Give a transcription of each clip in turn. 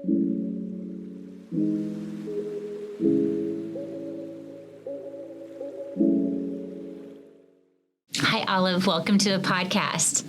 Hi, Olive. Welcome to the podcast.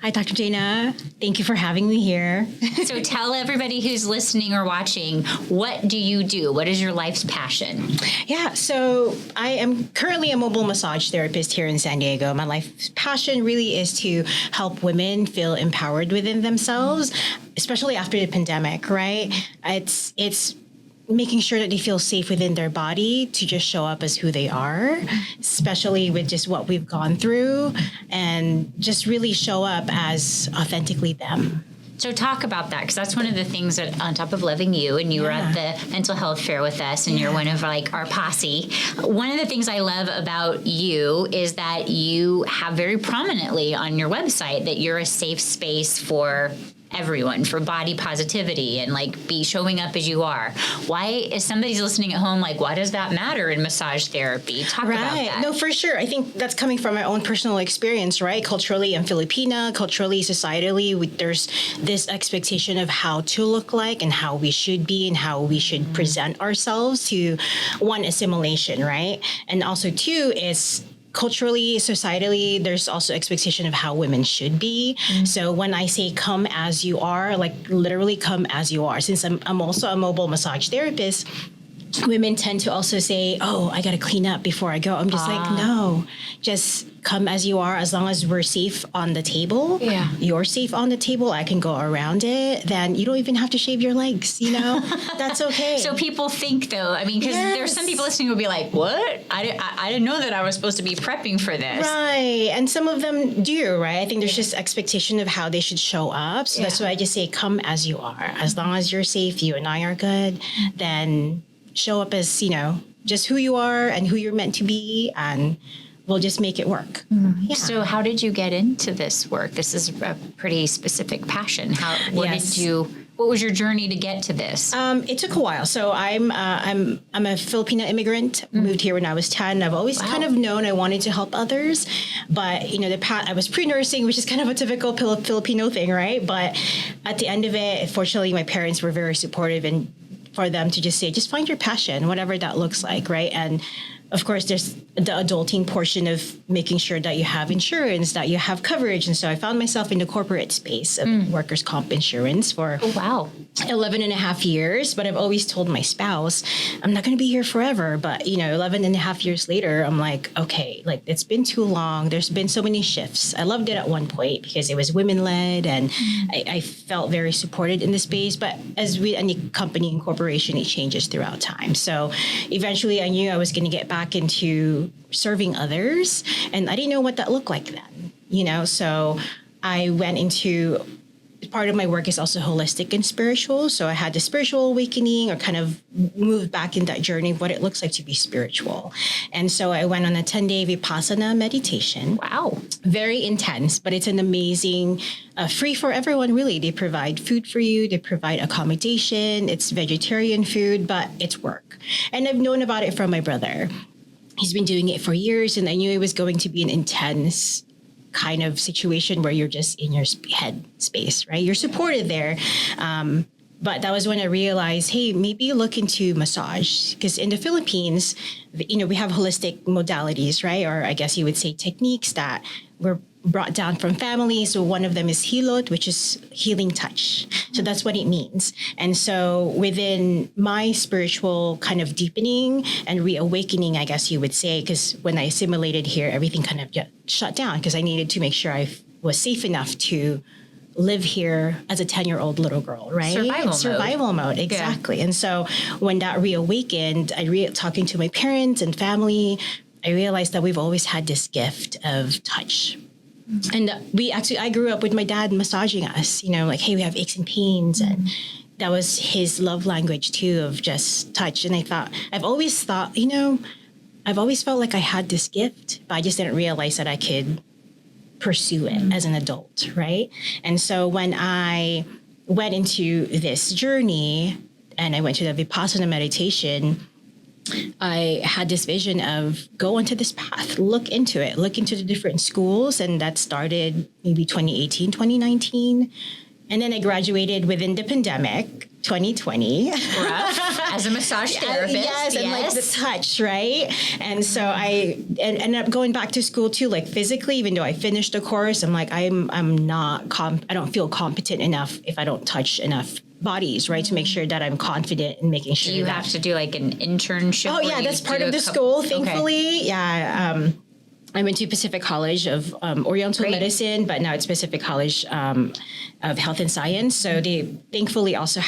Hi, Dr. Jana. Thank you for having me here. So tell everybody who's listening or watching, what do you do? What is your life's passion? Yeah, so I am currently a mobile massage therapist here in San Diego. My life's passion really is to help women feel empowered within themselves, especially after the pandemic, right? It's making sure that they feel safe within their body to just show up as who they are, especially with just what we've gone through, and just really show up as authentically them. So talk about that, because that's one of the things that, on top of loving you, and you were at the mental health fair with us, and you're one of like our posse. One of the things I love about you is that you have very prominently on your website that you're a safe space for everyone, for body positivity and like be showing up as you are. Why, if somebody's listening at home, like, why does that matter in massage therapy? Talk about that. No, for sure. I think that's coming from my own personal experience, right? Culturally, I'm Filipina. Culturally, societally, there's this expectation of how to look like and how we should be and how we should present ourselves to, one, assimilation, right? And also, two, is culturally, societally, there's also expectation of how women should be. So when I say come as you are, like literally come as you are. Since I'm also a mobile massage therapist, women tend to also say, oh, I got to clean up before I go. I'm just like, no, just come as you are. As long as we're safe on the table, you're safe on the table, I can go around it, then you don't even have to shave your legs, you know? That's okay. So people think, though, I mean, because there's some people listening who will be like, what? I didn't know that I was supposed to be prepping for this. Right. And some of them do, right? I think there's just expectation of how they should show up. So that's why I just say, come as you are. As long as you're safe, you and I are good, then show up as, you know, just who you are and who you're meant to be, and we'll just make it work. So how did you get into this work? This is a pretty specific passion. What was your journey to get to this? It took a while. So I'm a Filipina immigrant, moved here when I was 10. I've always kind of known I wanted to help others, but you know, I was pre-nursing, which is kind of a typical Filipino thing, right? But at the end of it, fortunately, my parents were very supportive, and for them to just say, just find your passion, whatever that looks like, right? And of course, there's the adulting portion of making sure that you have insurance, that you have coverage. And so I found myself in the corporate space of workers' comp insurance for 11 and a half years. But I've always told my spouse, I'm not going to be here forever. But, you know, 11 and a half years later, I'm like, okay, like it's been too long. There's been so many shifts. I loved it at one point because it was women-led and I felt very supported in the space. But as with any company and corporation, it changes throughout time. So eventually I knew I was going to get back into serving others, and I didn't know what that looked like then, you know. So I went into, part of my work is also holistic and spiritual. So I had the spiritual awakening, or kind of moved back in that journey of what it looks like to be spiritual. And so I went on a 10-day Vipassana meditation. Wow. Very intense, but it's an amazing, free for everyone, really. They provide food for you. They provide accommodation. It's vegetarian food, but it's work. And I've known about it from my brother. He's been doing it for years, and I knew it was going to be an intense kind of situation where you're just in your head space, right? You're supported there. But that was when I realized, hey, maybe look into massage. Because in the Philippines, you know, we have holistic modalities, right? Or I guess you would say techniques that were brought down from families. So one of them is hilot, which is healing touch. So that's what it means. And so within my spiritual kind of deepening and reawakening, I guess you would say, because when I assimilated here, everything kind of got shut down because I needed to make sure I was safe enough to live here as a 10-year-old little girl, right? Survival mode, exactly. Yeah. And so when that reawakened, talking to my parents and family, I realized that we've always had this gift of touch. And I grew up with my dad massaging us, you know, like, hey, we have aches and pains. And that was his love language too, of just touch. And I've always felt like I had this gift, but I just didn't realize that I could pursue it as an adult, right? And so when I went into this journey and I went to the Vipassana meditation, I had this vision of go onto this path, look into the different schools. And that started maybe 2018, 2019. And then I graduated within the pandemic 2020. Rough. As a massage therapist. Yes, and like the touch, right? And so I ended up going back to school too, like physically, even though I finished the course, I'm like, I don't feel competent enough if I don't touch enough bodies, right? To make sure that I'm confident in making sure you have to do like an internship. Oh yeah, that's part of the school, thankfully. Okay. Yeah. I went to Pacific College of Oriental Medicine, but now it's Pacific College of Health and Science. So they thankfully also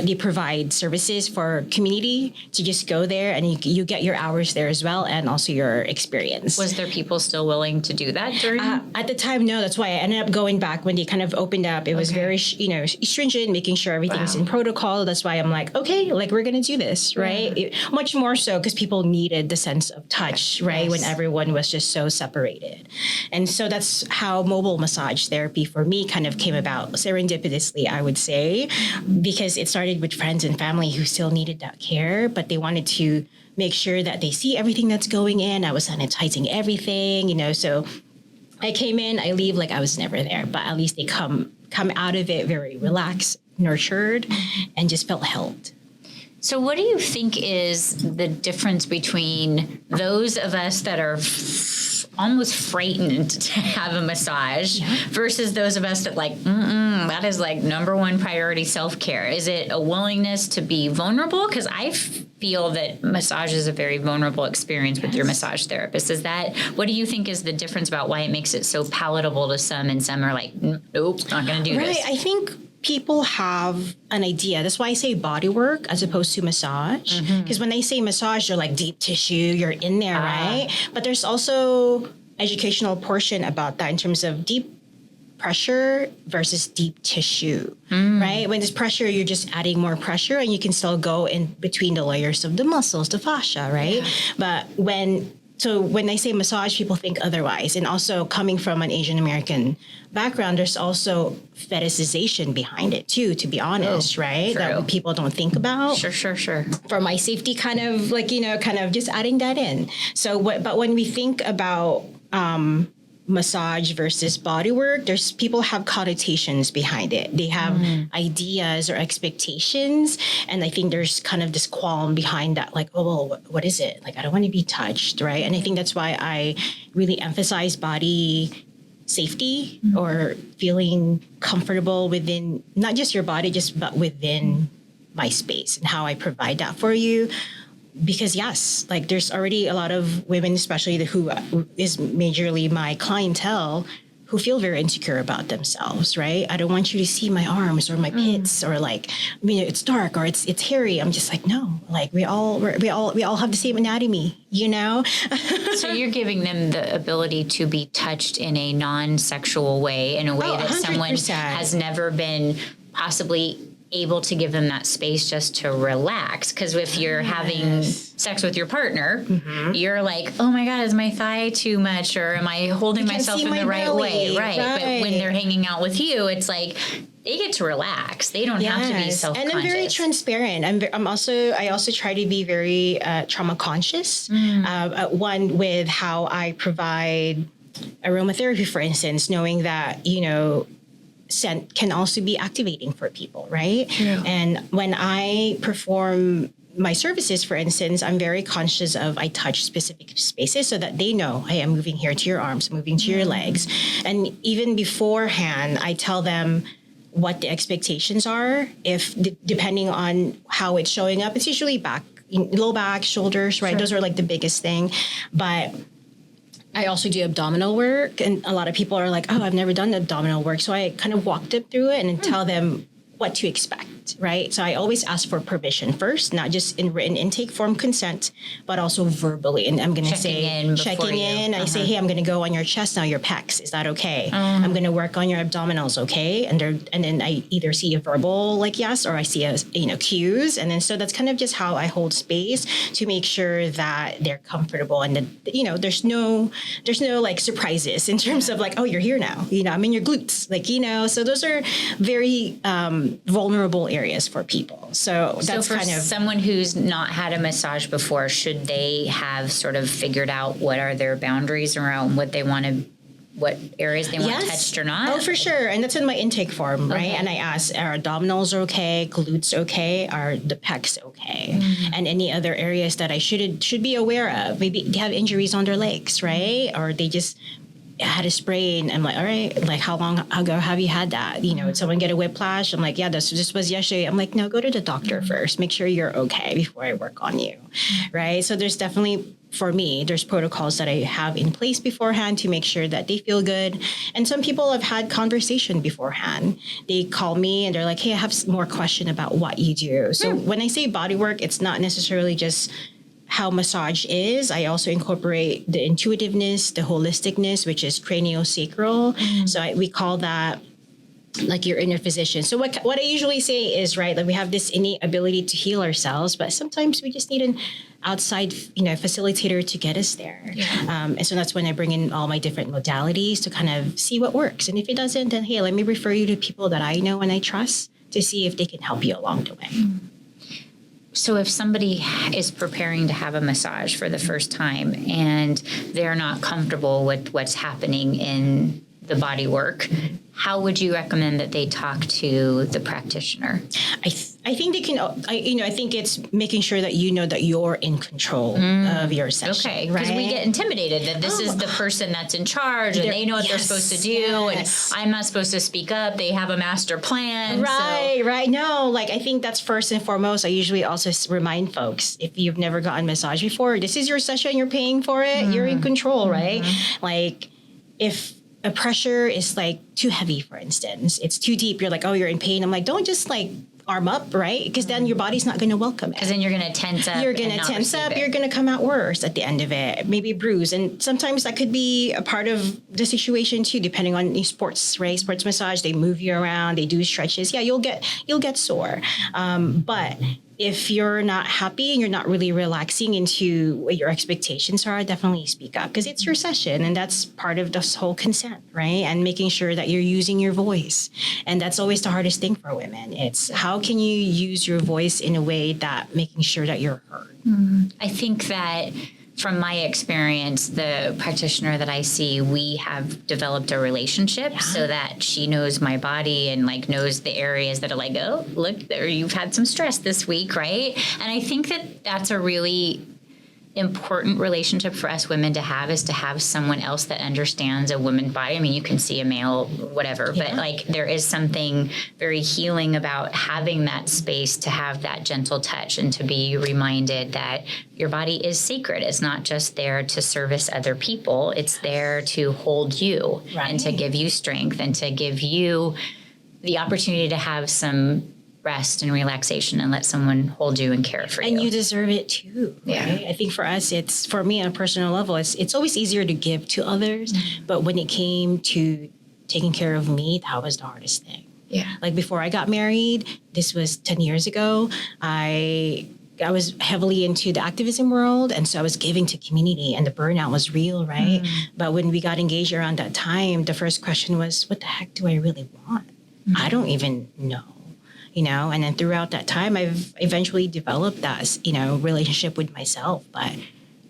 they provide services for community to just go there, and you get your hours there as well, and also your experience. Was there people still willing to do that during? At the time, no. That's why I ended up going back when they kind of opened up. It was very, stringent, making sure everything's in protocol. That's why I'm like, okay, like we're going to do this, right? Much more so because people needed the sense of touch, right? When everyone was just so separated. And so that's how mobile massage therapy for me kind of came about serendipitously, I would say, because it started with friends and family who still needed that care, but they wanted to make sure that they see everything that's going in. I was sanitizing everything, so I came in, I leave like I was never there, but at least they come out of it very relaxed, nurtured, and just felt held. So what do you think is the difference between those of us that are almost frightened to have a massage versus those of us that like, that is like number one priority self-care? Is it a willingness to be vulnerable? Because I feel that massage is a very vulnerable experience with your massage therapist. What do you think is the difference about why it makes it so palatable to some and some are like, nope, not going to do this? Right. I think people have an idea. That's why I say body work as opposed to massage. Because when they say massage, you're like deep tissue, you're in there, right? But there's also educational portion about that in terms of deep pressure versus deep tissue, right? When there's pressure, you're just adding more pressure and you can still go in between the layers of the muscles, the fascia, right? But when they say massage, people think otherwise. And also coming from an Asian American background, there's also fetishization behind it too, to be honest, right? True. That people don't think about. Sure. For my safety, kind of just adding that in. But when we think about massage versus body work, people have connotations behind it. They have ideas or expectations. And I think there's kind of this qualm behind that, like, oh, well, what is it? Like, I don't want to be touched, right? And I think that's why I really emphasize body safety or feeling comfortable within not just your body, but within my space and how I provide that for you. Because yes, like there's already a lot of women, especially who is majorly my clientele, who feel very insecure about themselves, right? I don't want you to see my arms or my pits or like, it's dark or it's hairy. I'm just like, no, like we all have the same anatomy, So you're giving them the ability to be touched in a non-sexual way, in a way that 100%. Someone has never been possibly able to give them that space just to relax. Because if you're having sex with your partner, you're like, oh my God, is my thigh too much? Or am I holding myself in the right way? Right. But when they're hanging out with you, it's like they get to relax. They don't have to be self-conscious. And I'm very transparent. I also try to be very trauma conscious. One with how I provide aromatherapy, for instance, knowing that, scent can also be activating for people, right? Yeah. And when I perform my services, for instance, I'm very conscious of I touch specific spaces so that they know, hey, I'm moving here to your arms, moving to your legs. And even beforehand, I tell them what the expectations are. Depending on how it's showing up, it's usually low back, shoulders, right? Sure. Those are like the biggest thing. But I also do abdominal work, and a lot of people are like, oh, I've never done abdominal work. So I kind of walk them through it and tell them what to expect, right? So I always ask for permission first, not just in written intake form consent, but also verbally. And I'm going to say, checking in. I say, hey, I'm going to go on your chest now, your pecs. Is that okay? I'm going to work on your abdominals, okay? And then I either see a verbal like yes, or I see cues. And then so that's kind of just how I hold space to make sure that they're comfortable and that, there's no like surprises in terms of like, oh, you're here now. I'm in your glutes, so those are very vulnerable areas for people. So that's for kind of someone who's not had a massage before, should they have sort of figured out what are their boundaries around what they want to what areas they want touched or not? Oh, for sure. And that's in my intake form, right? Okay. And I ask, are abdominals okay? Glutes okay? Are the pecs okay? And any other areas that I should be aware of. Maybe they have injuries on their legs, right? Or they just had a sprain. I'm like, all right, like how long ago have you had that? You know, did someone get a whiplash? I'm like, yeah, this was yesterday. I'm like, no, go to the doctor first. Make sure you're okay before I work on you, right? So there's definitely, for me, there's protocols that I have in place beforehand to make sure that they feel good. And some people have had conversation beforehand. They call me and they're like, hey, I have more question about what you do. So when I say body work, it's not necessarily just how massage is. I also incorporate the intuitiveness, the holisticness, which is craniosacral. So we call that like your inner physician. So what I usually say is, right, like we have this innate ability to heal ourselves, but sometimes we just need an outside, facilitator to get us there. And so that's when I bring in all my different modalities to kind of see what works. And if it doesn't, then hey, let me refer you to people that I know and I trust to see if they can help you along the way. So if somebody is preparing to have a massage for the first time and they're not comfortable with what's happening in the body work, how would you recommend that they talk to the practitioner? I think they can, I think it's making sure that you know that you're in control of your session. Okay, because we get intimidated that this is the person that's in charge and they know what they're supposed to do and I'm not supposed to speak up. They have a master plan. Right. No, like I think that's first and foremost. I usually also remind folks, if you've never gotten massage before, this is your session, you're paying for it, you're in control, right? Like if a pressure is like too heavy, for instance, it's too deep, you're like, oh, you're in pain. I'm like, don't just like arm up, right? Because then your body's not going to welcome it. Because then you're going to tense up. You're going to tense up. You're going to come out worse at the end of it, maybe bruise. And sometimes that could be a part of the situation too, depending on sports, right? Sports massage, they move you around, they do stretches. Yeah, you'll get sore. But if you're not happy and you're not really relaxing into what your expectations are, definitely speak up because it's your session and that's part of this whole consent, right? And making sure that you're using your voice. And that's always the hardest thing for women. It's how can you use your voice in a way that making sure that you're heard? I think that from my experience, the practitioner that I see, we have developed a relationship so that she knows my body and like knows the areas that are like, oh, look, there you've had some stress this week, right? And I think that that's a really important relationship for us women to have is to have someone else that understands a woman's body. I mean, you can see a male, whatever, but like there is something very healing about having that space to have that gentle touch and to be reminded that your body is sacred. It's not just there to service other people. It's there to hold you and to give you strength and to give you the opportunity to have some rest and relaxation and let someone hold you and care for you. And you deserve it too, right? I think for us, it's, for me on a personal level, it's always easier to give to others. But when it came to taking care of me, that was the hardest thing. Like before I got married, this was 10 years ago, I was heavily into the activism world. And so I was giving to community and the burnout was real, right? But when we got engaged around that time, the first question was, what the heck do I really want? I don't even know. And then throughout that time, I've eventually developed that, relationship with myself. But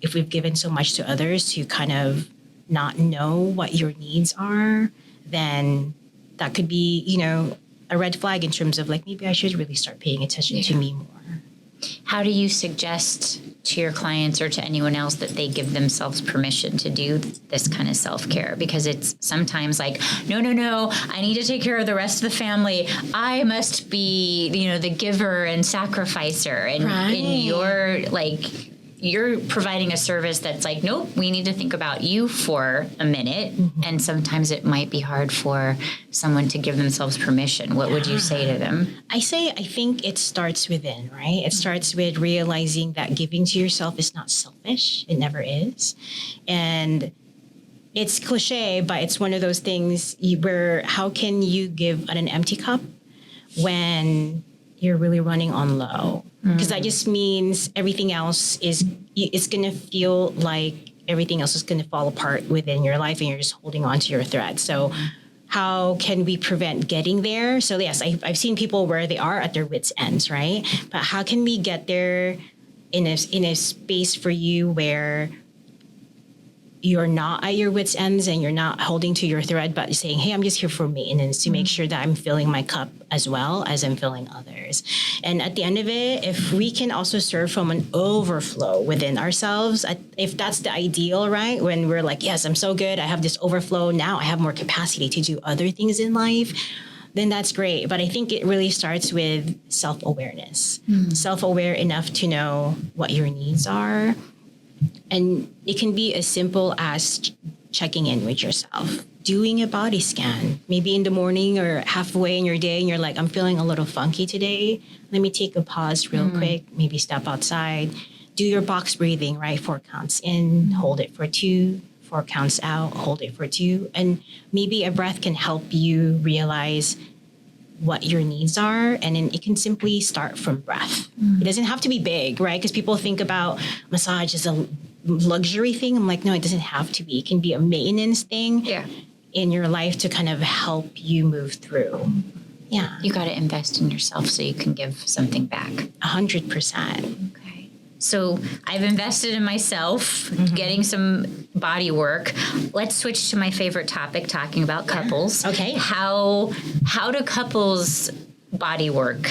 if we've given so much to others to kind of not know what your needs are, then that could be, a red flag in terms of like, maybe I should really start paying attention to me more. How do you suggest to your clients or to anyone else that they give themselves permission to do this kind of self-care? Because it's sometimes like, no, I need to take care of the rest of the family. I must be, the giver and sacrificer. And you're providing a service that's like, nope, we need to think about you for a minute. And sometimes it might be hard for someone to give themselves permission. What would you say to them? I think it starts within, right? It starts with realizing that giving to yourself is not selfish. It never is. And it's cliche, but it's one of those things where how can you give an empty cup when you're really running on low? Because that just means everything else is going to feel like everything else is going to fall apart within your life and you're just holding on to your thread. So how can we prevent getting there? So yes, I've seen people where they are at their wits' ends, right? But how can we get there in a space for you where you're not at your wits' ends and you're not holding to your thread, but saying, hey, I'm just here for maintenance to make sure that I'm filling my cup as well as I'm filling others. And at the end of it, if we can also serve from an overflow within ourselves, if that's the ideal, right? When we're like, yes, I'm so good, I have this overflow, now I have more capacity to do other things in life, then that's great. But I think it really starts with self-awareness. Self-aware enough to know what your needs are. And it can be as simple as checking in with yourself, doing a body scan, maybe in the morning or halfway in your day, and you're like, I'm feeling a little funky today. Let me take a pause real quick, maybe step outside, do your box breathing, right? 4 counts in, hold it for 2, 4 counts out, hold it for 2. And maybe a breath can help you realize what your needs are. And then it can simply start from breath. It doesn't have to be big, right? Because people think about massage as a luxury thing. I'm like, no, it doesn't have to be. It can be a maintenance thing in your life to kind of help you move through. Yeah. You got to invest in yourself so you can give something back. 100%. Okay. So I've invested in myself, getting some body work. Let's switch to my favorite topic, talking about couples. Okay. How do couples body work?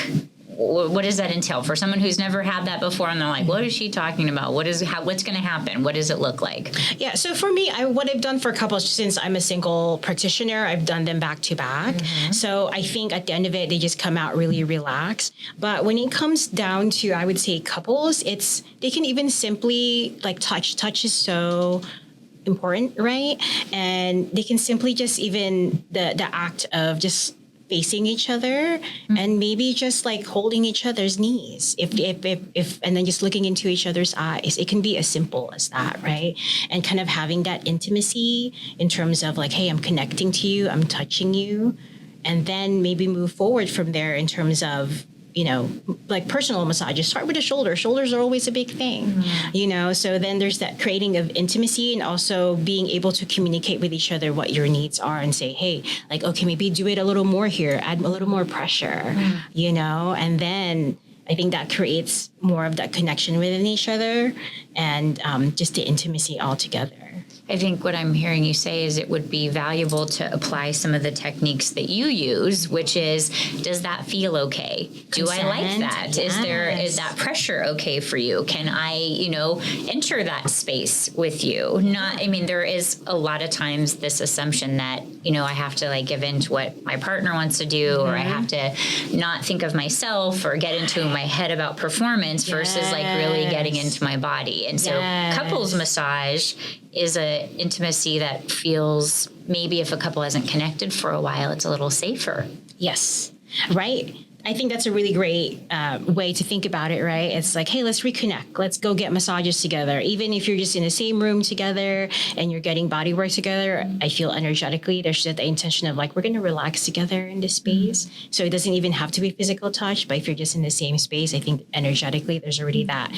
What does that entail for someone who's never had that before? And they're like, what is she talking about? What's going to happen? What does it look like? Yeah. So for me, what I've done for couples, since I'm a single practitioner, I've done them back to back. So I think at the end of it, they just come out really relaxed. But when it comes down to, I would say couples, they can even simply like touch. Touch is so important, right? And they can simply just even the act of just facing each other and maybe just like holding each other's knees if and then just looking into each other's eyes. It can be as simple as that, right? And kind of having that intimacy in terms of like, hey, I'm connecting to you, I'm touching you, and then maybe move forward from there in terms of, you know, like personal massages. Start with the shoulder. Shoulders are always a big thing, you know? So then there's that creating of intimacy and also being able to communicate with each other what your needs are and say, hey, like, okay, maybe do it a little more here, add a little more pressure, you know? And then I think that creates more of that connection within each other and just the intimacy altogether. I think what I'm hearing you say is it would be valuable to apply some of the techniques that you use, which is, does that feel okay? Do I like that? Yes. Is that pressure okay for you? Can I, enter that space with you? There is a lot of times this assumption that, I have to like give in to what my partner wants to do, or I have to not think of myself or get into my head about performance versus like really getting into my body. And so couples massage is a intimacy that feels, maybe if a couple hasn't connected for a while, it's a little safer. Yes. Right. I think that's a really great way to think about it, right? It's like, hey, let's reconnect. Let's go get massages together. Even if you're just in the same room together and you're getting body work together, I feel energetically there's just the intention of like, we're going to relax together in this space. So it doesn't even have to be physical touch, but if you're just in the same space, I think energetically there's already that,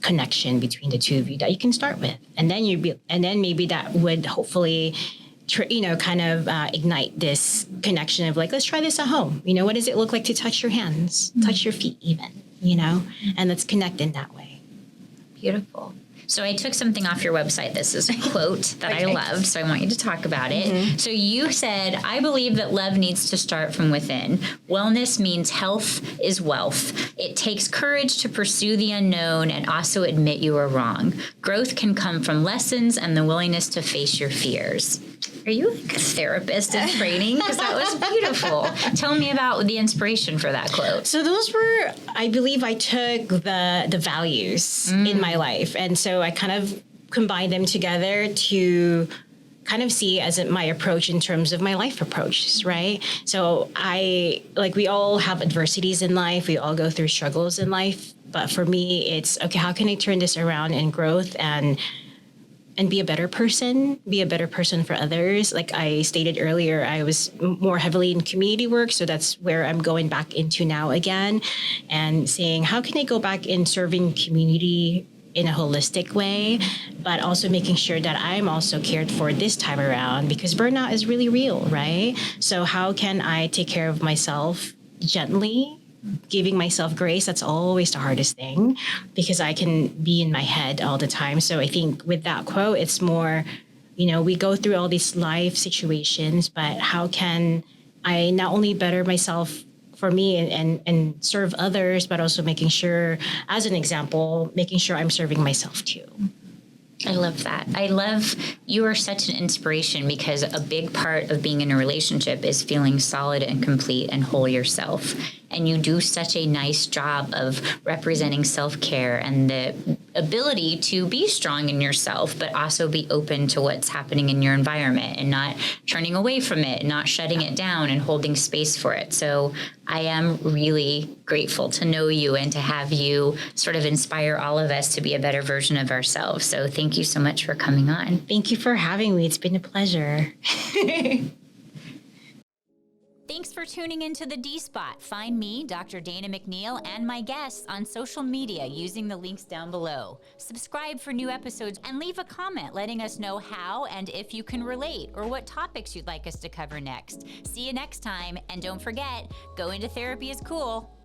connection between the two of you that you can start with. And then maybe that would hopefully ignite this connection of like, let's try this at home. What does it look like to touch your hands, touch your feet even, and let's connect in that way. Beautiful. So I took something off your website. This is a quote that I loved, so I want you to talk about it. So you said, I believe that love needs to start from within. Wellness means health is wealth. It takes courage to pursue the unknown and also admit you are wrong. Growth can come from lessons and the willingness to face your fears. Are you like a therapist in training? Because that was beautiful. Tell me about the inspiration for that quote. So those were, I believe I took the values in my life. And so I kind of combined them together to kind of see as my approach in terms of my life approaches, right? So we all have adversities in life. We all go through struggles in life. But for me, it's, okay, how can I turn this around in growth and be a better person for others. Like I stated earlier, I was more heavily in community work. So that's where I'm going back into now again, and saying, how can I go back in serving community in a holistic way, but also making sure that I'm also cared for this time around, because burnout is really real, right? So how can I take care of myself gently, giving myself grace, that's always the hardest thing because I can be in my head all the time. So I think with that quote, it's more, we go through all these life situations, but how can I not only better myself for me and serve others, but also making sure, as an example, making sure I'm serving myself too. I love that. I love you are such an inspiration because a big part of being in a relationship is feeling solid and complete and whole yourself. And you do such a nice job of representing self-care and the ability to be strong in yourself, but also be open to what's happening in your environment and not turning away from it, not shutting it down and holding space for it. So I am really grateful to know you and to have you sort of inspire all of us to be a better version of ourselves. So thank you so much for coming on. Thank you for having me. It's been a pleasure. Thanks for tuning into the D Spot. Find me, Dr. Dana McNeil, and my guests on social media using the links down below. Subscribe for new episodes and leave a comment letting us know how and if you can relate or what topics you'd like us to cover next. See you next time, and don't forget, going to therapy is cool.